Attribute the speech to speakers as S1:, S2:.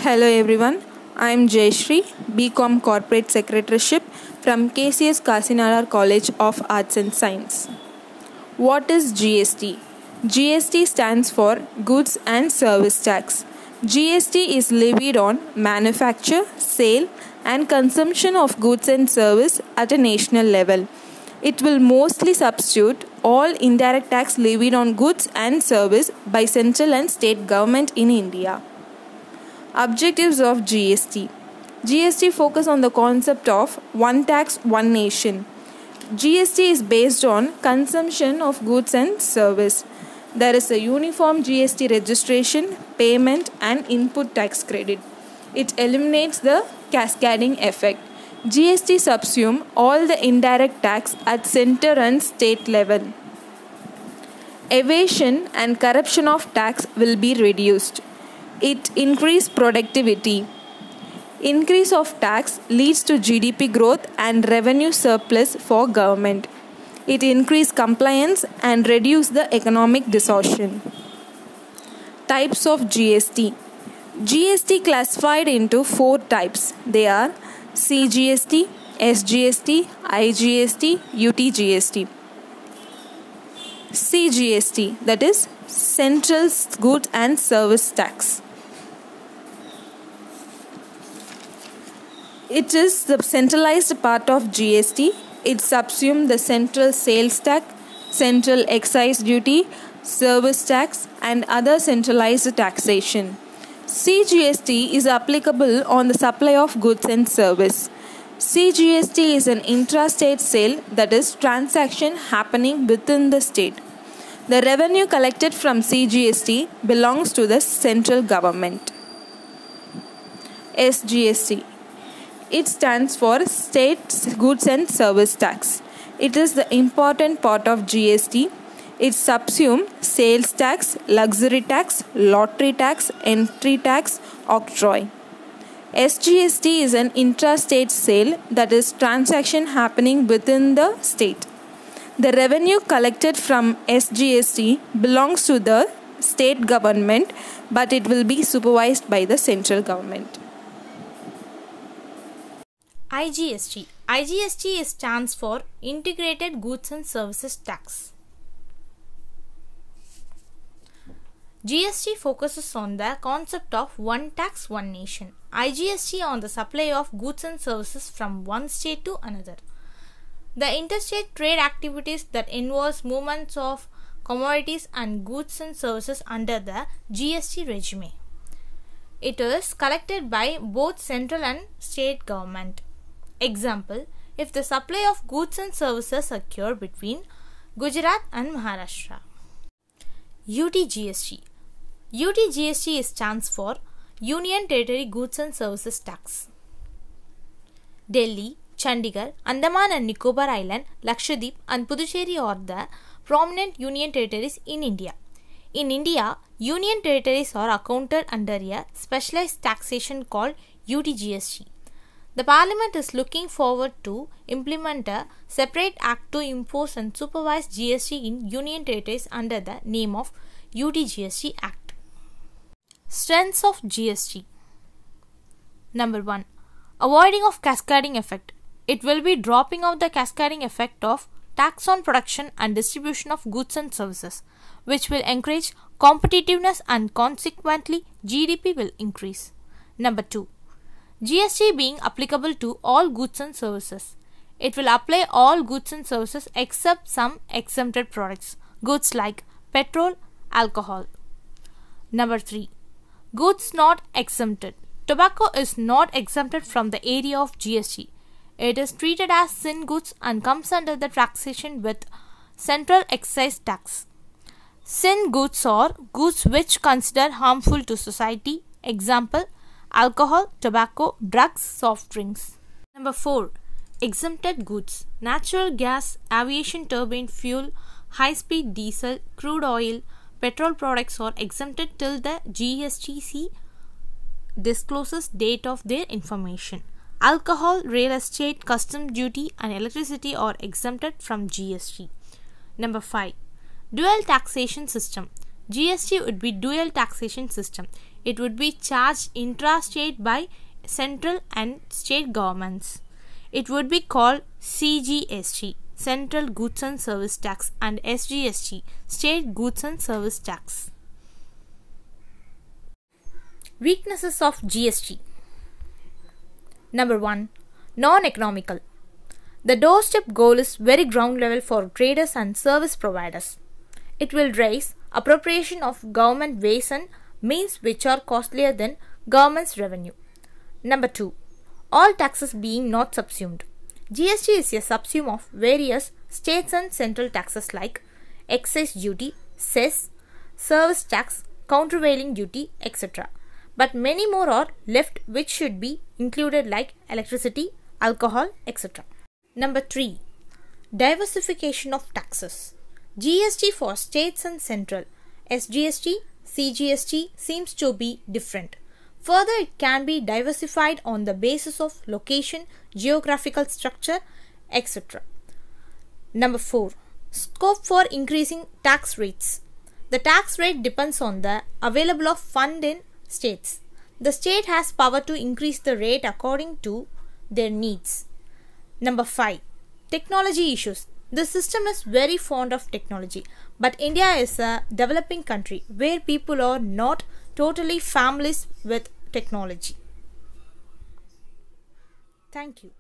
S1: Hello everyone, I am Jayashree, BCom Corporate Secretaryship from KCS Kasinalar College of Arts and Science. What is GST? GST stands for Goods and Service Tax. GST is levied on manufacture, sale and consumption of goods and service at a national level. It will mostly substitute all indirect tax levied on goods and service by central and state government in India. Objectives of GST. GST focus on the concept of one tax, one nation. GST is based on consumption of goods and service. There is a uniform GST registration, payment and input tax credit. It eliminates the cascading effect. GST subsume all the indirect tax at center and state level. Evasion and corruption of tax will be reduced. It increases productivity. Increase of tax leads to GDP growth and revenue surplus for government. It increases compliance and reduces the economic distortion. Types of GST. GST classified into 4 types. They are CGST, SGST, IGST, UTGST. CGST, that is Central Goods and Service Tax. It is the centralized part of GST. It subsumes the central sales tax, central excise duty, service tax and other centralized taxation. CGST is applicable on the supply of goods and service. CGST is an intra-state sale, that is transaction happening within the state. The revenue collected from CGST belongs to the central government. SGST. It stands for State Goods and Service Tax. It is the important part of GST. It subsumes sales tax, luxury tax, lottery tax, entry tax, octroi. SGST is an intra-state sale, that is transaction happening within the state. The revenue collected from SGST belongs to the state government, but it will be supervised by the central government.
S2: IGST. IGST stands for Integrated Goods and Services Tax. GST focuses on the concept of one tax, one nation. IGST on the supply of goods and services from one state to another. The interstate trade activities that involves movements of commodities and goods and services under the GST regime. It is collected by both central and state government. Example, if the supply of goods and services occur between Gujarat and Maharashtra. UTGST. UTGST stands for Union Territory Goods and Services Tax. Delhi, Chandigarh, Andaman and Nicobar Island, Lakshadweep and Puducherry are the prominent union territories in India. In India, union territories are accounted under a specialized taxation called UTGST. The Parliament is looking forward to implement a separate act to impose and supervise GST in union territories under the name of UTGST Act. Strengths of GST. Number 1. Avoiding of cascading effect. It will be dropping out the cascading effect of tax on production and distribution of goods and services, which will encourage competitiveness and consequently GDP will increase. Number 2. GST being applicable to all goods and services. It will apply all goods and services except some exempted products, goods like petrol, alcohol. Number 3. Goods not exempted. Tobacco is not exempted from the area of GST. It is treated as sin goods and comes under the taxation with central excise tax. Sin goods are goods which consider harmful to society. Example, alcohol, tobacco, drugs, soft drinks. Number 4. Exempted goods. Natural gas, aviation turbine fuel, high-speed diesel, crude oil, petrol products are exempted till the GSTC discloses date of their information. Alcohol, real estate, customs duty and electricity are exempted from GST. Number 5. Dual taxation system. GST would be dual taxation system. it would be charged intra-state by central and state governments. It would be called CGST, Central Goods and Service Tax, and SGST, State Goods and Service Tax. Weaknesses of GST. Number 1. Non-economical. The doorstep goal is very ground level for traders and service providers. It will raise appropriation of government ways and means which are costlier than government's revenue. Number 2. All taxes being not subsumed. GST is a subsume of various states and central taxes like excise duty, cess, service tax, countervailing duty, etc. But many more are left which should be included like electricity, alcohol, etc. Number 3. Diversification of taxes. GST for states and central, SGST, CGST seems to be different. Further, it can be diversified on the basis of location, geographical structure, etc. Number 4. Scope for increasing tax rates. The tax rate depends on the available of fund in states. The state has power to increase the rate according to their needs. Number 5. Technology issues. The system is very fond of technology, but India is a developing country where people are not totally familiar with technology. Thank you.